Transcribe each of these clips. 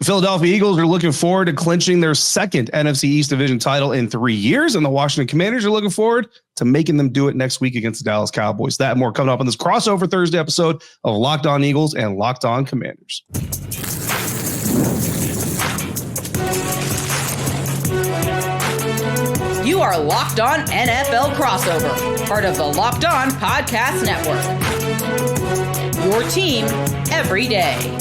Philadelphia Eagles are looking forward to clinching their second NFC East division title in 3 years, and the Washington Commanders are looking forward to making them do it next week against the Dallas Cowboys. That and more coming up on this crossover Thursday episode of Locked On Eagles and Locked On Commanders. You are Locked On NFL Crossover, part of the Locked On Podcast Network. Your team every day.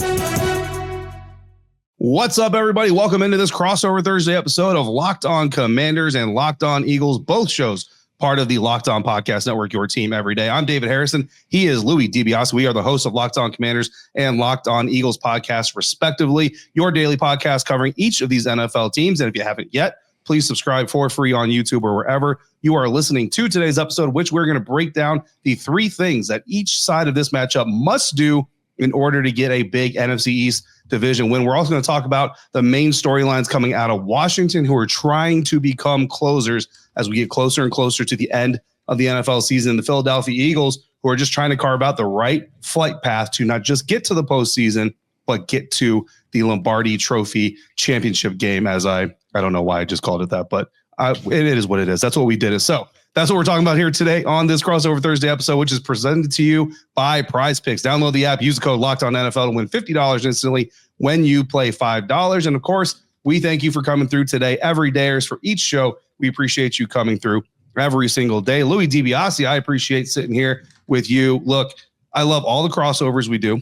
What's up, everybody? Welcome into this crossover Thursday episode of Locked On Commanders and Locked On Eagles, both shows part of the Locked On Podcast Network, your team every day. I'm David Harrison. He is Louie, DiBiase. We are the hosts of Locked On Commanders and Locked On Eagles podcast, respectively, your daily podcast covering each of these NFL teams. And if you haven't yet, please subscribe for free on YouTube or wherever you are listening to today's episode, which we're going to break down the three things that each side of this matchup must do in order to get a big NFC East division win. We're also going to talk about the main storylines coming out of Washington, who are trying to become closers as we get closer and closer to the end of the NFL season. The Philadelphia Eagles, who are just trying to carve out the right flight path to not just get to the postseason, but get to the Lombardi Trophy championship game, as I don't know why I just called it that, but it is what it is. That's what we did. So that's what we're talking about here today on this crossover Thursday episode, which is presented to you by Prize Picks. Download the app, use the code LOCKEDONNFL to win $50 instantly when you play $5. And of course, we thank you for coming through today. Every dayers for each show. We appreciate you coming through every single day. Louie DiBiase, I appreciate sitting here with you. Look, I love all the crossovers we do,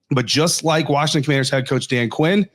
but just like Washington Commanders head coach Dan Quinn,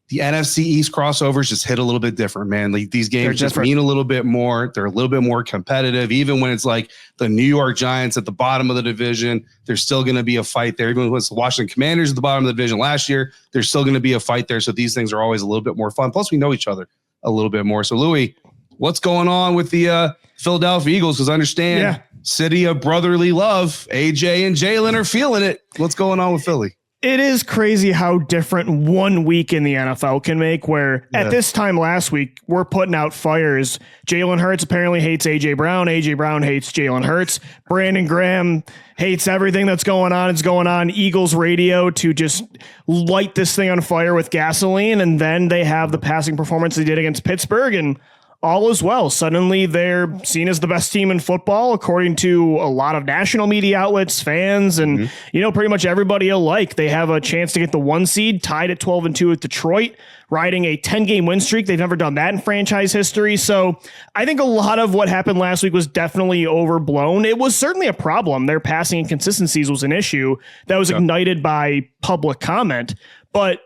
the NFC East crossovers just hit a little bit different, man. Like these games just mean a little bit more. They're a little bit more competitive. Even when it's like the New York Giants at the bottom of the division, there's still going to be a fight there. Even when it's the Washington Commanders at the bottom of the division last year, there's still going to be a fight there. So these things are always a little bit more fun. Plus, we know each other a little bit more. So, Louie, what's going on with the Philadelphia Eagles? Because I understand city of brotherly love, AJ and Jalen are feeling it. What's going on with Philly? It is crazy how different 1 week in the NFL can make, where at this time last week, we're putting out fires. Jalen Hurts apparently hates AJ Brown. AJ Brown hates Jalen Hurts. Brandon Graham hates everything that's going on. It's going on Eagles radio to just light this thing on fire with gasoline. And then they have the passing performance they did against Pittsburgh, and all is well. Suddenly they're seen as the best team in football, according to a lot of national media outlets, fans, and pretty much everybody alike. They have a chance to get the 1 seed, tied at 12-2 with Detroit, riding a 10-game win streak. They've never done that in franchise history. So I think a lot of what happened last week was definitely overblown. It was certainly a problem. Their passing inconsistencies was an issue that was ignited by public comment. But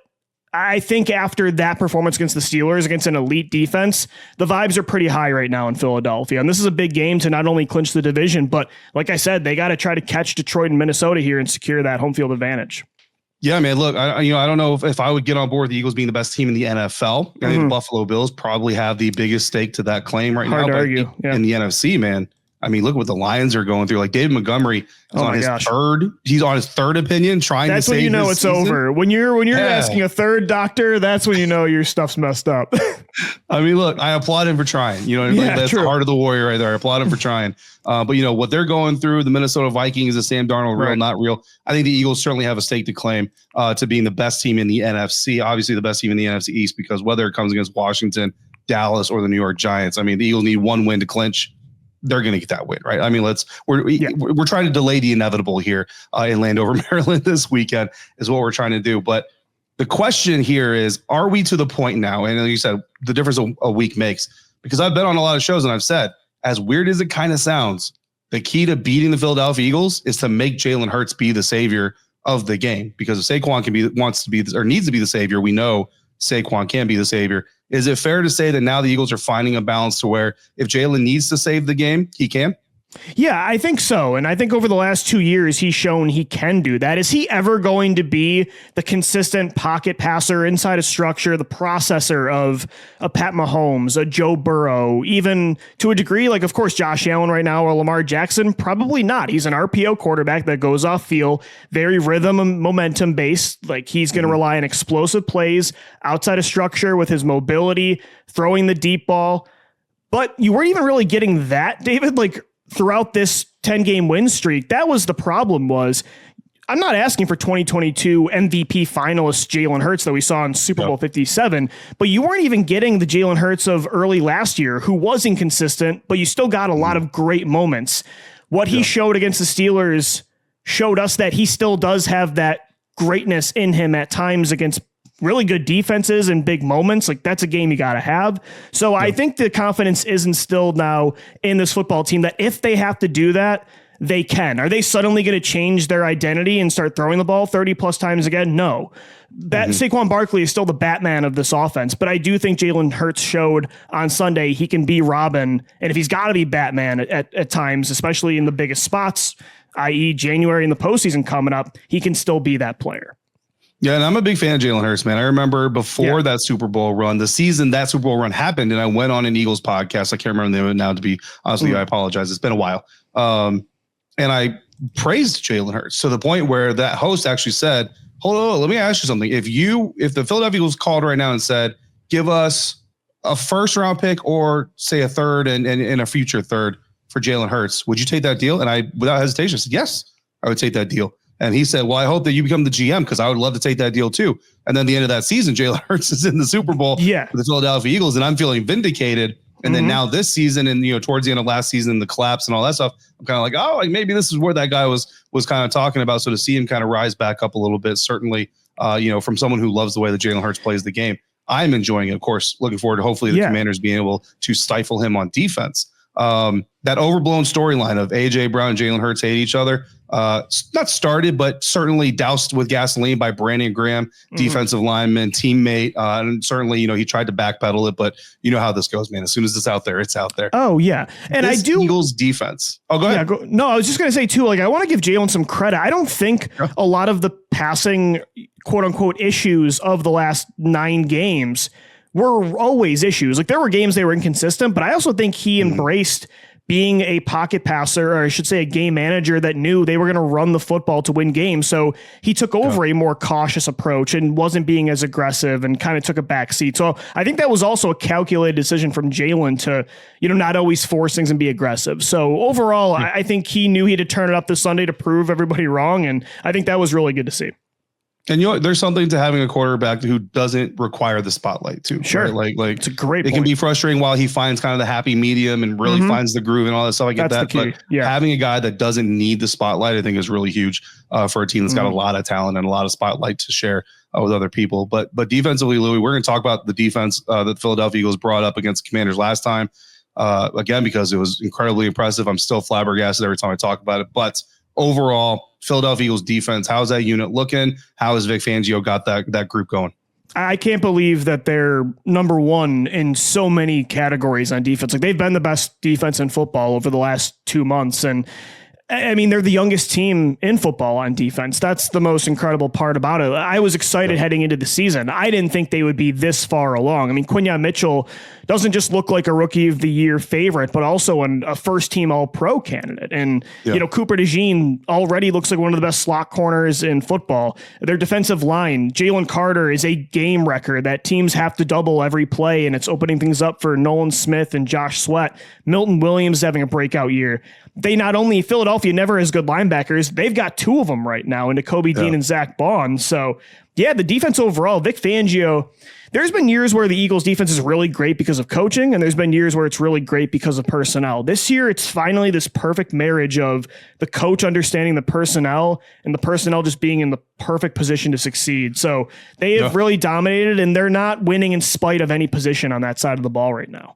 I think after that performance against the Steelers, against an elite defense, the vibes are pretty high right now in Philadelphia. And this is a big game to not only clinch the division, but like I said, they got to try to catch Detroit and Minnesota here and secure that home field advantage. Yeah, man, look, I don't know if I would get on board with the Eagles being the best team in the NFL. I think the Buffalo Bills probably have the biggest stake to that claim right now. Hard to argue. In the NFC, man. I mean, look what the Lions are going through. Like David Montgomery is on his third. He's on his third opinion, trying to save. That's when you know it's over. When you're asking a third doctor, that's when you know your stuff's messed up. I mean, look, I applaud him for trying. That's the heart of the warrior right there. I applaud him for trying. But what they're going through, the Minnesota Vikings, is Sam Darnold real, not real? I think the Eagles certainly have a stake to claim to being the best team in the NFC. Obviously, the best team in the NFC East, because whether it comes against Washington, Dallas, or the New York Giants, I mean, the Eagles need one win to clinch. They're going to get that win, right? I mean, we're trying to delay the inevitable here in Landover, Maryland this weekend is what we're trying to do. But the question here is, are we to the point now? And like you said, the difference a week makes, because I've been on a lot of shows and I've said, as weird as it kind of sounds, the key to beating the Philadelphia Eagles is to make Jalen Hurts be the savior of the game. Because if Saquon wants to be or needs to be the savior, we know Saquon can be the savior. Is it fair to say that now the Eagles are finding a balance to where if Jalen needs to save the game, he can? Yeah, I think so. And I think over the last 2 years, he's shown he can do that. Is he ever going to be the consistent pocket passer inside a structure, the processor of a Pat Mahomes, a Joe Burrow, even to a degree, like, of course, Josh Allen right now or Lamar Jackson? Probably not. He's an RPO quarterback that goes off field, very rhythm and momentum based. Like, he's going to rely on explosive plays outside of structure with his mobility, throwing the deep ball. But you weren't even really getting that, David. Like, throughout this 10-game win streak, that was the problem. Was I'm not asking for 2022 MVP finalist Jalen Hurts that we saw in Super Bowl 57, but you weren't even getting the Jalen Hurts of early last year, who was inconsistent, but you still got a lot of great moments. What he showed against the Steelers showed us that he still does have that greatness in him at times against really good defenses and big moments. Like, that's a game you got to have. So I think the confidence is instilled now in this football team that if they have to do that, they can. Are they suddenly going to change their identity and start throwing the ball 30 plus times again? No. Saquon Barkley is still the Batman of this offense, but I do think Jalen Hurts showed on Sunday he can be Robin, and if he's got to be Batman at times, especially in the biggest spots, i.e. January and the postseason coming up, he can still be that player. Yeah, and I'm a big fan of Jalen Hurts, man. I remember before that Super Bowl run, the season that Super Bowl run happened, and I went on an Eagles podcast. I can't remember the name of it now, to be honest with you. I apologize. It's been a while. And I praised Jalen Hurts to the point where that host actually said, hold on, let me ask you something. If the Philadelphia Eagles called right now and said, give us a first round pick or say a third and a future third for Jalen Hurts, would you take that deal? And I, without hesitation, said, yes, I would take that deal. And he said, well, I hope that you become the GM because I would love to take that deal too. And then the end of that season, Jalen Hurts is in the Super Bowl for the Philadelphia Eagles, and I'm feeling vindicated. And then now this season and, towards the end of last season, the collapse and all that stuff, I'm kind of like, oh, like maybe this is where that guy was kind of talking about. So to see him kind of rise back up a little bit, certainly, from someone who loves the way that Jalen Hurts plays the game, I'm enjoying it. Of course, looking forward to hopefully the Commanders being able to stifle him on defense. That overblown storyline of AJ Brown and Jalen Hurts hate each other, not started, but certainly doused with gasoline by Brandon Graham, defensive lineman, teammate. And certainly, he tried to backpedal it, but you know how this goes, man. As soon as it's out there, it's out there. Oh, yeah. And this Eagles defense. Oh, go ahead. No, I was just going to say, too, like, I want to give Jalen some credit. I don't think a lot of the passing, quote unquote, issues of the last 9 games were always issues. Like, there were games they were inconsistent, but I also think he embraced being a pocket passer, or I should say a game manager that knew they were going to run the football to win games. So he took over a more cautious approach and wasn't being as aggressive and kind of took a back seat. So I think that was also a calculated decision from Jalen to, not always force things and be aggressive. So overall, I think he knew he had to turn it up this Sunday to prove everybody wrong. And I think that was really good to see. And there's something to having a quarterback who doesn't require the spotlight too. Sure. Right? Like it's a great point. It can be frustrating while he finds kind of the happy medium and really finds the groove and all that stuff. I get that. But having a guy that doesn't need the spotlight, I think is really huge for a team that's got a lot of talent and a lot of spotlight to share with other people. But defensively, Louie, we're going to talk about the defense that the Philadelphia Eagles brought up against the Commanders last time. Again, because it was incredibly impressive. I'm still flabbergasted every time I talk about it. But overall, Philadelphia Eagles defense, how's that unit looking? How has Vic Fangio got that group going? I can't believe that they're number one in so many categories on defense. Like, they've been the best defense in football over the last 2 months. And I mean, they're the youngest team in football on defense. That's the most incredible part about it. I was excited heading into the season. I didn't think they would be this far along. I mean, Quinyon Mitchell doesn't just look like a rookie of the year favorite, but also a first team all-pro candidate. And, Cooper DeJean already looks like one of the best slot corners in football. Their defensive line, Jalen Carter, is a game wrecker that teams have to double every play, and it's opening things up for Nolan Smith and Josh Sweat. Milton Williams having a breakout year. They not only, Philadelphia never has good linebackers, they've got 2 of them right now in Kobe Dean and Zach Bond. So, the defense overall, Vic Fangio, there's been years where the Eagles defense is really great because of coaching, and there's been years where it's really great because of personnel. This year, it's finally this perfect marriage of the coach understanding the personnel and the personnel just being in the perfect position to succeed. So they have really dominated, and they're not winning in spite of any position on that side of the ball right now.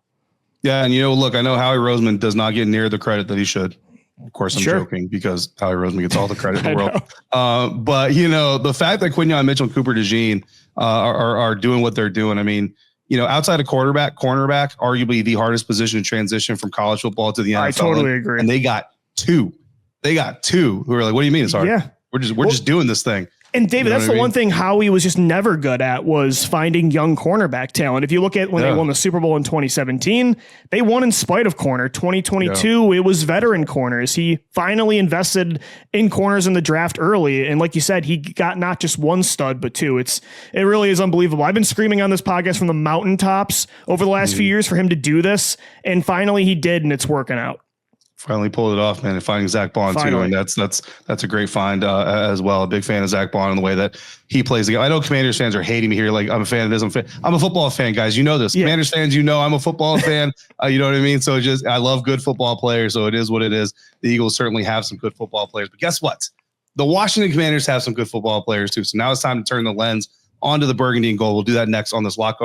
Yeah, and look, I know Howie Roseman does not get near the credit that he should. Of course, I'm joking because Howie Roseman gets all the credit in the world. But the fact that Quinyon Mitchell and Cooper DeJean are doing what they're doing. I mean, outside of cornerback, arguably the hardest position to transition from college football to the NFL. I totally agree. And they got 2. They got 2 who are like, what do you mean it's hard? Yeah, we're just doing this thing. And David, that's the one thing Howie was just never good at, was finding young cornerback talent. If you look at when they won the Super Bowl in 2017, they won in spite of corner. 2022, it was veteran corners. He finally invested in corners in the draft early. And like you said, he got not just 1 stud, but 2. It really is unbelievable. I've been screaming on this podcast from the mountaintops over the last few years for him to do this. And finally he did, and it's working out. Finally pulled it off, man, and finding Zach Bond too. And that's a great find as well. A big fan of Zach Bond and the way that he plays the game. I know Commanders fans are hating me here. Like, I'm a fan of this. I'm a football fan, guys. You know this. Yeah. Commanders fans, I'm a football fan. You know what I mean? So I love good football players. So it is what it is. The Eagles certainly have some good football players. But guess what? The Washington Commanders have some good football players too. So now it's time to turn the lens onto the burgundy and gold. We'll do that next on this Locked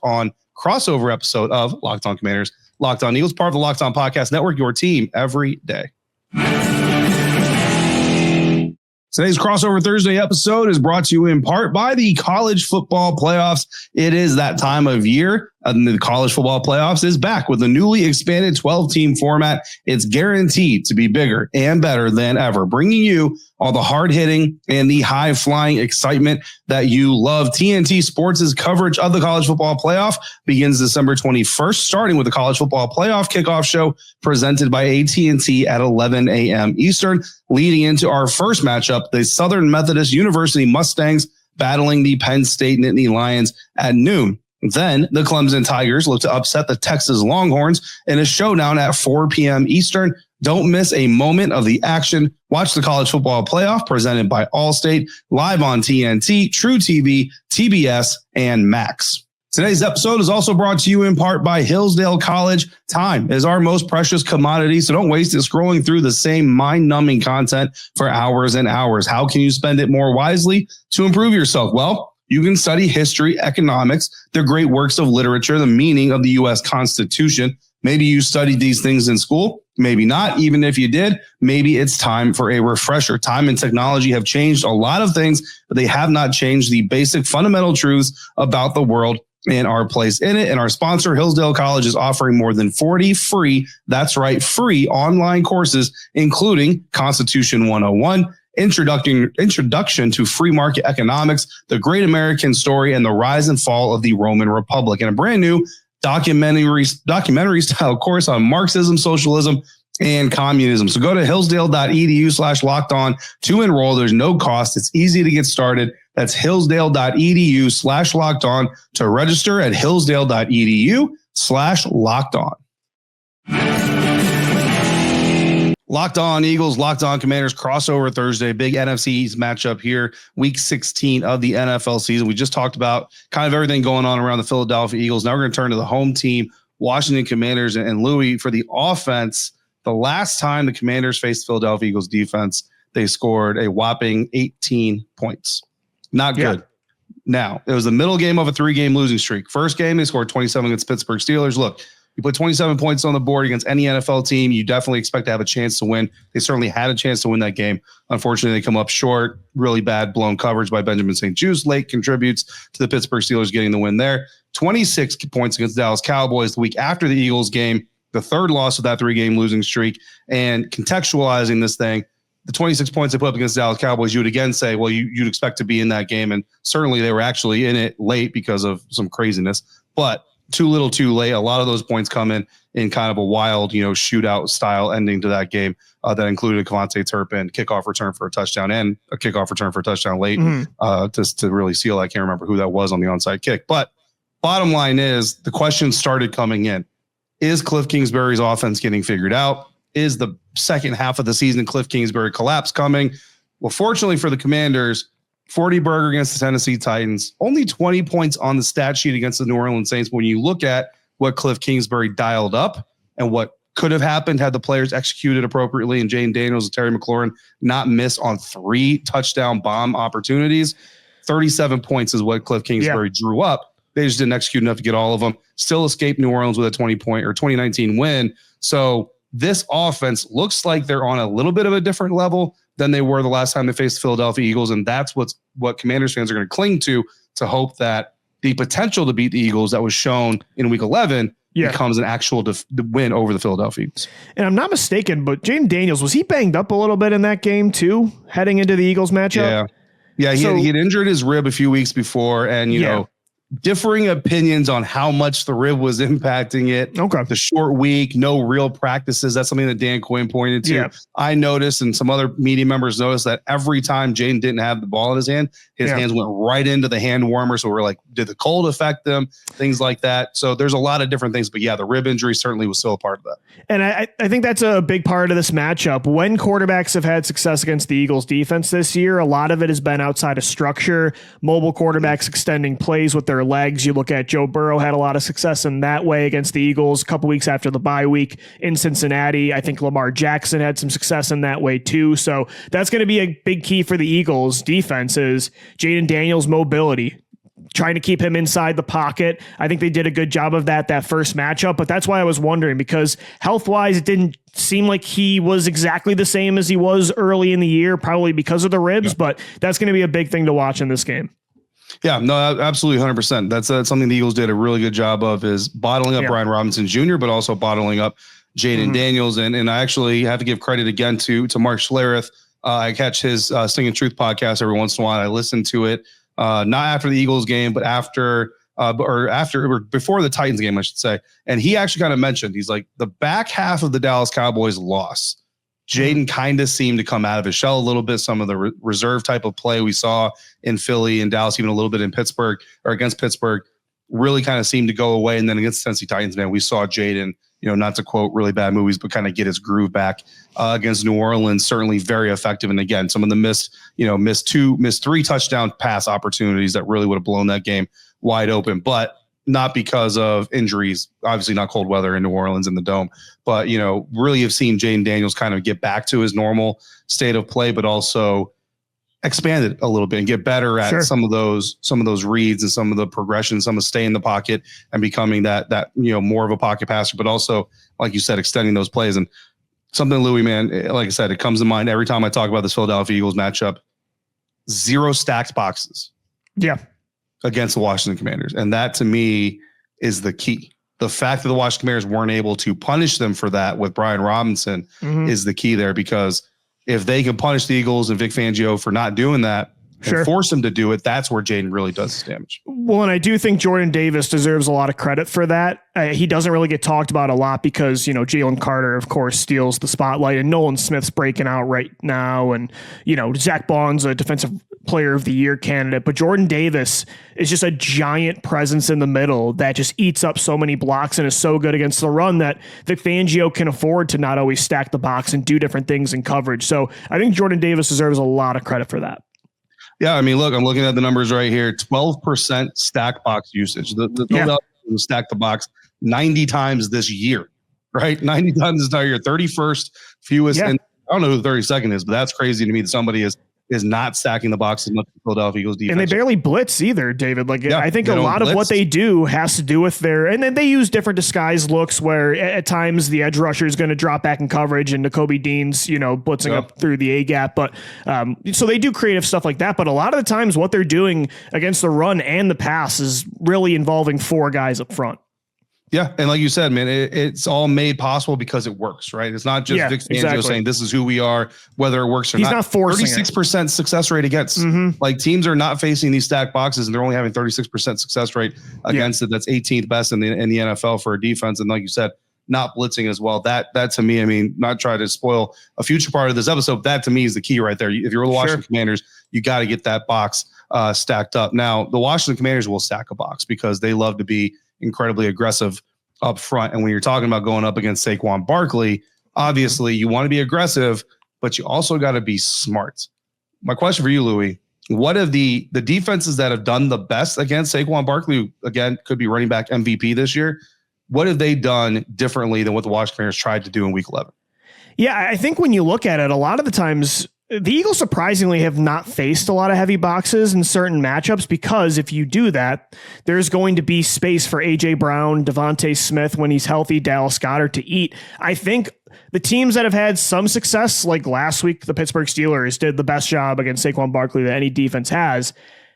On crossover episode of Locked On Commanders, Locked On Eagles, part of the Locked On Podcast Network, your team every day. Today's Crossover Thursday episode is brought to you in part by the college football playoffs. It is that time of year. The college football playoffs is back with a newly expanded 12-team format. It's guaranteed to be bigger and better than ever, bringing you all the hard-hitting and the high-flying excitement that you love. TNT Sports' coverage of the college football playoff begins December 21st, starting with the college football playoff kickoff show presented by AT&T at 11 a.m. Eastern, leading into our first matchup, the Southern Methodist University Mustangs battling the Penn State Nittany Lions at noon. Then the Clemson Tigers look to upset the Texas Longhorns in a showdown at 4 p.m. Eastern. Don't miss a moment of the action. Watch the college football playoff presented by Allstate live on TNT, True TV, TBS, and Max. Today's episode is also brought to you in part by Hillsdale College. Time is our most precious commodity, so don't waste it scrolling through the same mind-numbing content for hours and hours. How can you spend it more wisely to improve yourself? Well, you can study history, economics, the great works of literature, the meaning of the U.S. Constitution. Maybe you studied these things in school, maybe not. Even if you did, maybe it's time for a refresher. Time and technology have changed a lot of things, but they have not changed the basic fundamental truths about the world and our place in it. And our sponsor, Hillsdale College, is offering more than 40 free, that's right, free online courses, including Constitution 101, Introduction to Free Market Economics, The Great American Story, and the Rise and Fall of the Roman Republic, and a brand new documentary style course on Marxism, socialism, and communism. So go to hillsdale.edu/locked-on to enroll. There's no cost. It's easy to get started. That's hillsdale.edu/locked-on to register at hillsdale.edu/locked-on. Locked On Eagles, Locked On Commanders crossover Thursday, big NFC East matchup here, week 16 of the NFL season. We just talked about kind of everything going on around the Philadelphia Eagles. Now we're going to turn to the home team, Washington Commanders, and Louie for the offense. The last time the Commanders faced Philadelphia Eagles defense, they scored a whopping 18 points. Not good. Yeah. Now, it was the middle game of a 3-game losing streak. First game, they scored 27 against Pittsburgh Steelers. Look, you put 27 points on the board against any NFL team, you definitely expect to have a chance to win. They certainly had a chance to win that game. Unfortunately, they come up short. Really bad blown coverage by Benjamin St-Juste late contributes to the Pittsburgh Steelers getting the win there. 26 points against Dallas Cowboys the week after the Eagles game, the third loss of that 3-game losing streak. And contextualizing this thing, the 26 points they put up against Dallas Cowboys, you would again say, well, you'd expect to be in that game. And certainly they were actually in it late because of some craziness. But too little, too late. A lot of those points come in kind of a wild, shootout style ending to that game that included Kevontae Turpin kickoff return for a touchdown and a kickoff return for a touchdown late just to really seal. I can't remember who that was on the onside kick. But bottom line is the questions started coming in. Is Kliff Kingsbury's offense getting figured out? Is the second half of the season Kliff Kingsbury collapse coming? Well, fortunately for the Commanders, 40 burger against the Tennessee Titans, only 20 points on the stat sheet against the New Orleans Saints. When you look at what Kliff Kingsbury dialed up and what could have happened had the players executed appropriately and Jane Daniels and Terry McLaurin not miss on 3 touchdown bomb opportunities, 37 points is what Kliff Kingsbury drew up. They just didn't execute enough to get all of them. Still escaped New Orleans with a 2019 win. So this offense looks like they're on a little bit of a different level than they were the last time they faced the Philadelphia Eagles. And that's what Commanders fans are going to cling to hope that the potential to beat the Eagles that was shown in week 11 becomes an actual win over the Philadelphia Eagles. And I'm not mistaken, but Jaden Daniels, was he banged up a little bit in that game too, heading into the Eagles matchup? Yeah. Yeah, he had injured his rib a few weeks before, and, you know, differing opinions on how much the rib was impacting it. Okay. The short week, no real practices. That's something that Dan Quinn pointed to. Yeah. I noticed, and some other media members noticed, that every time Jaden didn't have the ball in his hand, his hands went right into the hand warmer. So we're like, did the cold affect them? Things like that. So there's a lot of different things. But yeah, the rib injury certainly was still a part of that. And I think that's a big part of this matchup. When quarterbacks have had success against the Eagles defense this year, a lot of it has been outside of structure, mobile quarterbacks extending plays with their legs. You look at Joe Burrow had a lot of success in that way against the Eagles a couple weeks after the bye week in Cincinnati. I think Lamar Jackson had some success in that way too. So that's going to be a big key for the Eagles defense is Jaden Daniels' mobility, trying to keep him inside the pocket. I think they did a good job of that first matchup, but that's why I was wondering, because health-wise, it didn't seem like he was exactly the same as he was early in the year, probably because of the ribs, but that's going to be a big thing to watch in this game. Yeah, no, absolutely 100%. That's something the Eagles did a really good job of, is bottling up Brian Robinson Jr., but also bottling up Jaden Daniels. And I actually have to give credit again to Mark Schlereth. I catch his Stinging Truth podcast every once in a while. I listen to it, not after the Eagles game, but after or before the Titans game, I should say. And he actually kind of mentioned, he's like, the back half of the Dallas Cowboys loss, Jaden kind of seemed to come out of his shell a little bit. Some of the reserve type of play we saw in Philly and Dallas, even a little bit in Pittsburgh or against Pittsburgh, really kind of seemed to go away. And then against the Tennessee Titans, man, we saw Jaden, not to quote really bad movies, but kind of get his groove back against New Orleans. Certainly very effective. And again, some of the missed 3 touchdown pass opportunities that really would have blown that game wide open, but not because of injuries, obviously not cold weather in New Orleans in the Dome, but, really have seen Jaden Daniels kind of get back to his normal state of play, but also expand it a little bit and get better at some of those reads and some of the progression, some of stay in the pocket and becoming that more of a pocket passer, but also, like you said, extending those plays. And something, Louie, man, like I said, it comes to mind every time I talk about this Philadelphia Eagles matchup. 0 stacked boxes. Yeah. Against the Washington Commanders. And that to me is the key. The fact that the Washington Commanders weren't able to punish them for that with Brian Robinson is the key there, because if they can punish the Eagles and Vic Fangio for not doing that and force them to do it, that's where Jaden really does his damage. Well, and I do think Jordan Davis deserves a lot of credit for that. He doesn't really get talked about a lot because, Jalen Carter, of course, steals the spotlight, and Nolan Smith's breaking out right now. And, Zach Bond's a defensive player of the year candidate, but Jordan Davis is just a giant presence in the middle that just eats up so many blocks and is so good against the run that Vic Fangio can afford to not always stack the box and do different things in coverage. So I think Jordan Davis deserves a lot of credit for that. Yeah, I mean, look, I'm looking at the numbers right here. 12% stack box usage. The Philadelphia stacked the box 90 times this year, right? 90 times this entire year. 31st fewest. Yeah. And I don't know who the 32nd is, but that's crazy to me that somebody is not stacking the box as much as the Philadelphia Eagles defense. And they barely blitz either, David. I think a lot of what they do has to do with and then they use different disguise looks where at times the edge rusher is going to drop back in coverage and Nakobe Dean's, blitzing up through the A gap. But so they do creative stuff like that. But a lot of the times what they're doing against the run and the pass is really involving 4 guys up front. Yeah. And like you said, man, it's all made possible because it works, right? It's not just Vic Fangio saying this is who we are, whether it works or not. He's not forcing 36% success rate against. Like, teams are not facing these stacked boxes and they're only having 36% success rate against it. That's 18th best in the NFL for a defense. And like you said, not blitzing as well. That to me, I mean, not try to spoil a future part of this episode. That to me is the key right there. If you're the Washington Commanders, you got to get that box stacked up. Now, the Washington Commanders will stack a box because they love to be incredibly aggressive up front. And when you're talking about going up against Saquon Barkley, obviously you want to be aggressive, but you also got to be smart. My question for you, Louie, what of the defenses that have done the best against Saquon Barkley, again, could be running back MVP this year, what have they done differently than what the Washington Commanders tried to do in week 11? Yeah, I think when you look at it, a lot of the times the Eagles surprisingly have not faced a lot of heavy boxes in certain matchups, because if you do that, there's going to be space for A.J. Brown, Devontae Smith when he's healthy, Dallas Goedert to eat. I think the teams that have had some success, like last week, the Pittsburgh Steelers did the best job against Saquon Barkley that any defense has.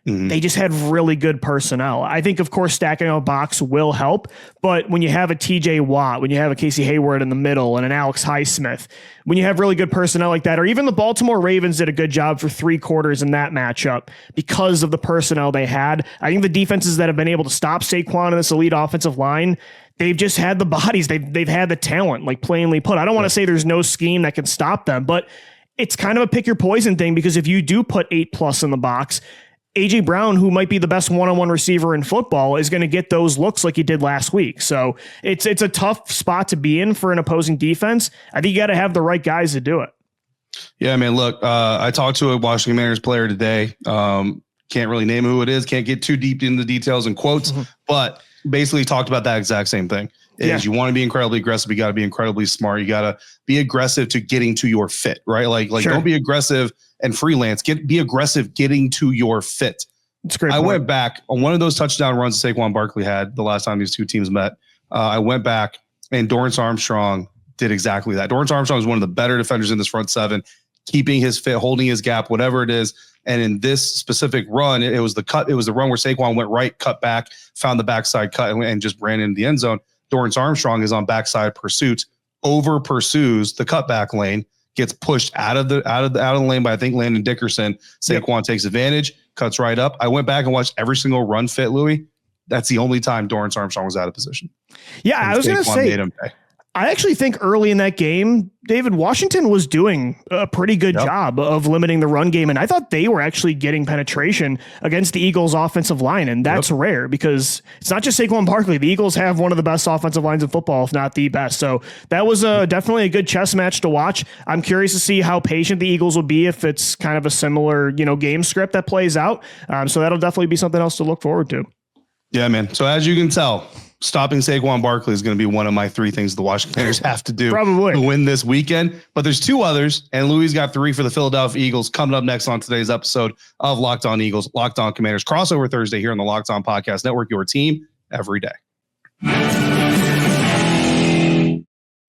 They just had really good personnel. I think, of course, stacking a box will help, but when you have a TJ Watt, when you have a Casey Hayward in the middle and an Alex Highsmith, when you have really good personnel like that, or even the Baltimore Ravens did a good job for 3 quarters in that matchup because of the personnel they had. I think the defenses that have been able to stop Saquon and this elite offensive line, they've just had the bodies. They've had the talent, like plainly put. I don't want to say there's no scheme that can stop them, but it's kind of a pick your poison thing, because if you do put 8+ in the box, AJ Brown, who might be the best one-on-one receiver in football, is going to get those looks like he did last week. So it's a tough spot to be in for an opposing defense. I think you got to have the right guys to do it. Yeah, man. Look, I talked to a Washington Commanders player today. Can't really name who it is. Can't get too deep in the details and quotes, but basically talked about that exact same thing. You want to be incredibly aggressive. You got to be incredibly smart. You got to be aggressive to getting to your fit, right? Like sure. Don't be aggressive and freelance. Be aggressive getting to your fit. That's great. I went back on one of those touchdown runs Saquon Barkley had the last time these two teams met. I went back and Dorrance Armstrong did exactly that. Dorrance Armstrong is one of the better defenders in this front seven, keeping his fit, holding his gap, whatever it is. And in this specific run, it was the cut. It was the run where Saquon went right, cut back, found the backside cut, and just ran into the end zone. Dorrance Armstrong is on backside pursuit, over pursues the cutback lane, gets pushed out of the lane by I think Landon Dickerson. Saquon takes advantage, cuts right up. I went back and watched every single run fit, Louie. That's the only time Dorrance Armstrong was out of position. Yeah, I was going to say, I actually think early in that game, David, Washington was doing a pretty good job of limiting the run game. And I thought they were actually getting penetration against the Eagles offensive line. And that's rare, because it's not just Saquon Barkley. The Eagles have one of the best offensive lines in football, if not the best. So that was definitely a good chess match to watch. I'm curious to see how patient the Eagles will be if it's kind of a similar, game script that plays out. So that'll definitely be something else to look forward to. Yeah, man. So as you can tell, stopping Saquon Barkley is going to be one of my 3 things the Washington Commanders have to do to win this weekend. But there's 2 others, and Louie's got 3 for the Philadelphia Eagles coming up next on today's episode of Locked On Eagles, Locked On Commanders crossover Thursday here on the Locked On Podcast Network, your team every day.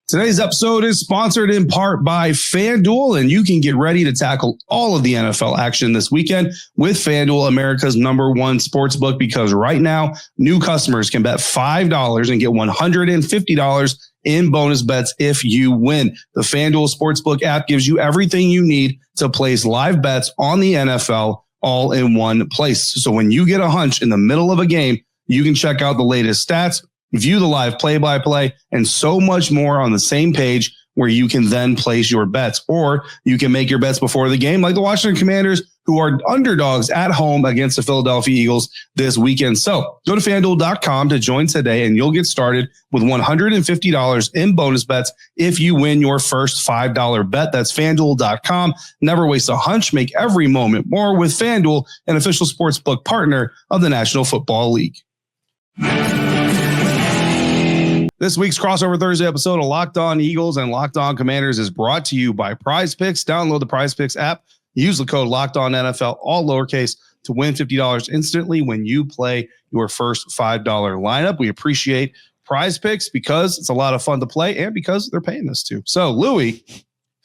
Today's episode is sponsored in part by FanDuel, and you can get ready to tackle all of the NFL action this weekend with FanDuel, America's #1 sportsbook, because right now, new customers can bet $5 and get $150 in bonus bets if you win. The FanDuel Sportsbook app gives you everything you need to place live bets on the NFL all in one place. So when you get a hunch in the middle of a game, you can check out the latest stats, view the live play-by-play, and so much more on the same page, where you can then place your bets. Or you can make your bets before the game, like the Washington Commanders, who are underdogs at home against the Philadelphia Eagles this weekend. So go to FanDuel.com to join today, and you'll get started with $150 in bonus bets if you win your first $5 bet. That's FanDuel.com. Never waste a hunch. Make every moment more with FanDuel, an official sportsbook partner of the National Football League. This week's Crossover Thursday episode of Locked On Eagles and Locked On Commanders is brought to you by Prize Picks. Download the Prize Picks app. Use the code Locked On NFL, all lowercase, to win $50 instantly when you play your first $5 lineup. We appreciate Prize Picks because it's a lot of fun to play and because they're paying us to. So, Louie,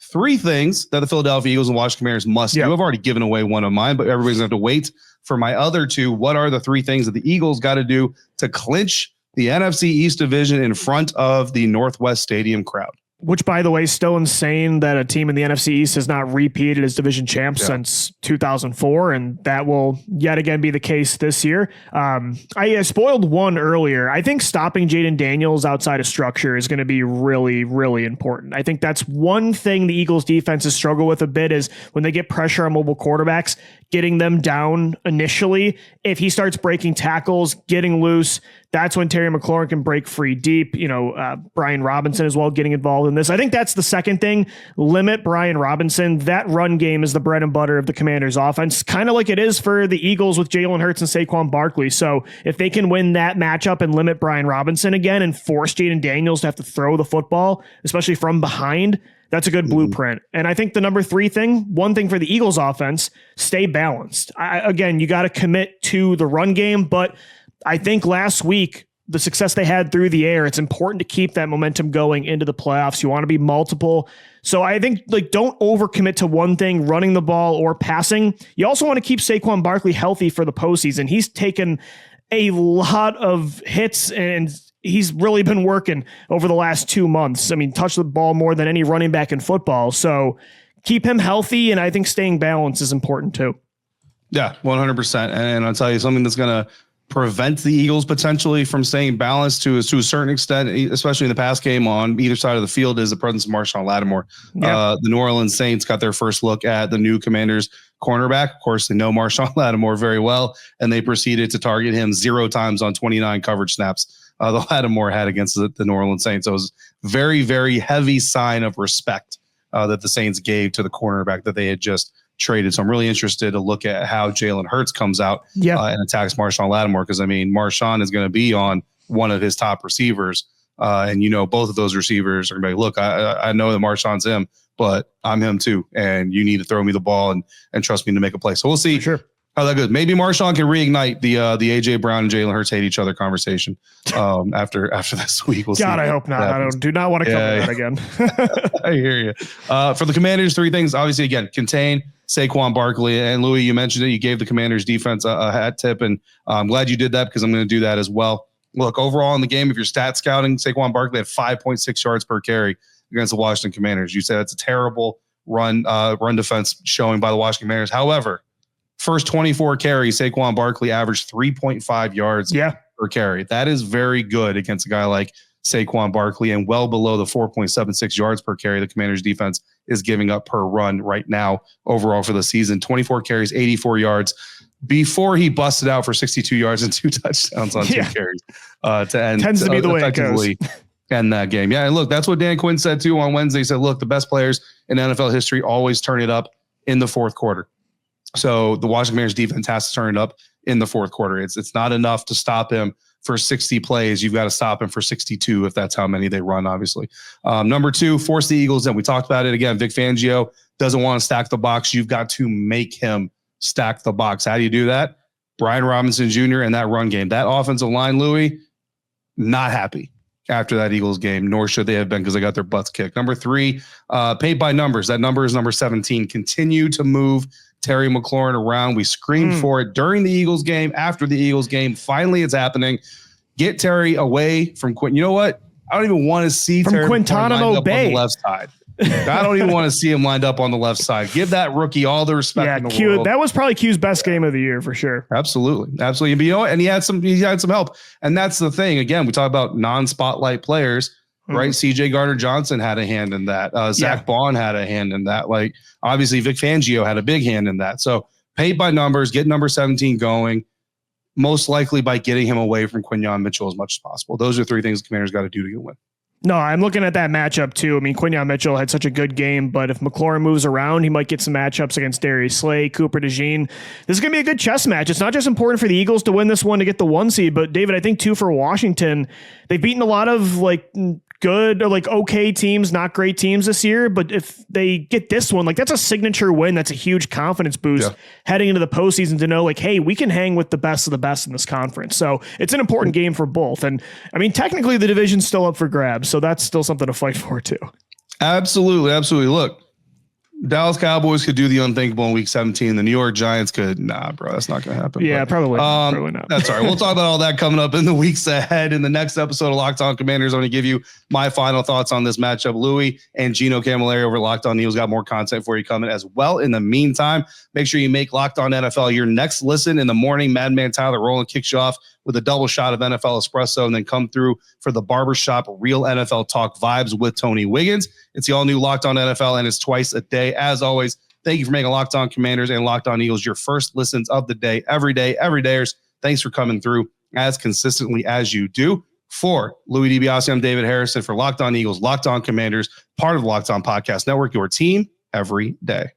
3 things that the Philadelphia Eagles and Washington Commanders must do. I've already given away one of mine, but everybody's going to have to wait for my other 2. What are the 3 things that the Eagles got to do to clinch the NFC East division in front of the Northwest Stadium crowd? Which, by the way, is still insane that a team in the NFC East has not repeated as division champs since 2004, and that will yet again be the case this year. I spoiled one earlier. I think stopping Jaden Daniels outside of structure is going to be really, really important. I think that's one thing the Eagles defenses struggle with a bit, is when they get pressure on mobile quarterbacks, getting them down initially. If he starts breaking tackles, getting loose, that's when Terry McLaurin can break free deep. Brian Robinson as well getting involved in this. I think that's the second thing. Limit Brian Robinson. That run game is the bread and butter of the Commanders' offense, kind of like it is for the Eagles with Jalen Hurts and Saquon Barkley. So if they can win that matchup and limit Brian Robinson again and force Jaden Daniels to have to throw the football, especially from behind, that's a good blueprint. And I think the number 3 thing, one thing for the Eagles offense, stay balanced. Again, you got to commit to the run game, but I think last week the success they had through the air, it's important to keep that momentum going into the playoffs. You want to be multiple. So I think don't overcommit to one thing, running the ball or passing. You also want to keep Saquon Barkley healthy for the postseason. He's taken a lot of hits and he's really been working over the last 2 months. I mean, touched the ball more than any running back in football. So keep him healthy. And I think staying balanced is important too. Yeah, 100%. And I'll tell you something that's going to prevent the Eagles potentially from staying balanced to a certain extent, especially in the pass game on either side of the field, is the presence of Marshawn Lattimore. Yeah. The New Orleans Saints got their first look at the new Commanders cornerback. Of course, they know Marshawn Lattimore very well, and they proceeded to target him 0 times on 29 coverage snaps the Lattimore had against the New Orleans Saints. So it was very, very heavy sign of respect that the Saints gave to the cornerback that they had just traded. So I'm really interested to look at how Jalen Hurts comes out and attacks Marshawn Lattimore, because I mean, Marshawn is going to be on one of his top receivers. And both of those receivers are going to be, look, I know that Marshawn's him, but I'm him too. And you need to throw me the ball and trust me to make a play. So we'll see how that goes. Maybe Marshawn can reignite the AJ Brown and Jalen Hurts hate each other conversation after this week. We'll see. I hope not. I do not want to cover that again. I hear you. For the Commanders, 3 things. Obviously, again, contain Saquon Barkley. And Louie, you mentioned it. You gave the Commanders defense a hat tip, and I'm glad you did that because I'm going to do that as well. Look, overall in the game, if you're stat scouting, Saquon Barkley had 5.6 yards per carry against the Washington Commanders. You said it's a terrible run defense showing by the Washington Commanders. However, first 24 carries, Saquon Barkley averaged 3.5 yards per carry. That is very good against a guy like Saquon Barkley, and well below the 4.76 yards per carry the Commanders defense is giving up per run right now overall for the season. 24 carries, 84 yards before he busted out for 62 yards and 2 touchdowns on 2 carries to end. Tends to be the way it goes. End that game. Yeah, and look, that's what Dan Quinn said too on Wednesday. He said, look, the best players in NFL history always turn it up in the fourth quarter. So the Washington Commanders defense has to turn it up in the fourth quarter. It's not enough to stop him for 60 plays. You've got to stop him for 62 if that's how many they run, obviously. Number 2, force the Eagles in. We talked about it again. Vic Fangio doesn't want to stack the box. You've got to make him stack the box. How do you do that? Brian Robinson Jr. and that run game. That offensive line, Louie, not happy after that Eagles game, nor should they have been because they got their butts kicked. Number 3, paint by numbers. That number is number 17. Continue to move Terry McLaurin around. We screamed for it during the Eagles game, after the Eagles game. Finally, it's happening. Get Terry away from Quinn. You know what? I don't even want to see Terry Guantanamo Bay on the left side. I don't even want to see him lined up on the left side. Give that rookie all the respect in the world. That was probably Q's best game of the year for sure. Absolutely. But you know what? And he had some help. And that's the thing. Again, we talk about non-spotlight players, right? CJ Gardner-Johnson had a hand in that. Zach Bond had a hand in that. Like, obviously Vic Fangio had a big hand in that. So paint by numbers, get number 17 going, most likely by getting him away from Quinyon Mitchell as much as possible. Those are 3 things the Commanders got to do to get a win. No, I'm looking at that matchup too. I mean, Quinyon Mitchell had such a good game, but if McLaurin moves around, he might get some matchups against Darius Slay, Cooper DeJean. This is going to be a good chess match. It's not just important for the Eagles to win this one to get the 1 seed, but David, I think too for Washington, they've beaten a lot of good or okay teams, not great teams this year. But if they get this one, that's a signature win. That's a huge confidence boost heading into the postseason to know hey, we can hang with the best of the best in this conference. So it's an important game for both. And I mean, technically the division's still up for grabs. So that's still something to fight for too. Absolutely. Absolutely. Look, Dallas Cowboys could do the unthinkable in week 17. The New York Giants could. Nah, bro, that's not going to happen. Yeah, probably not. That's all right. We'll talk about all that coming up in the weeks ahead. In the next episode of Locked On Commanders, I'm going to give you my final thoughts on this matchup. Louie and Gino Camilleri over Locked On Eagles got more content for you coming as well. In the meantime, make sure you make Locked On NFL your next listen in the morning. Madman Tyler Rowland kicks you off with a double shot of NFL espresso, and then come through for the barbershop real NFL talk vibes with Tony Wiggins. It's the all new Locked On NFL, and it's twice a day. As always, thank you for making Locked On Commanders and Locked On Eagles your first listens of the day, every dayers. Thanks for coming through as consistently as you do. For Louie DiBiase, I'm David Harrison. For Locked On Eagles, Locked On Commanders, part of the Locked On Podcast Network, your team every day.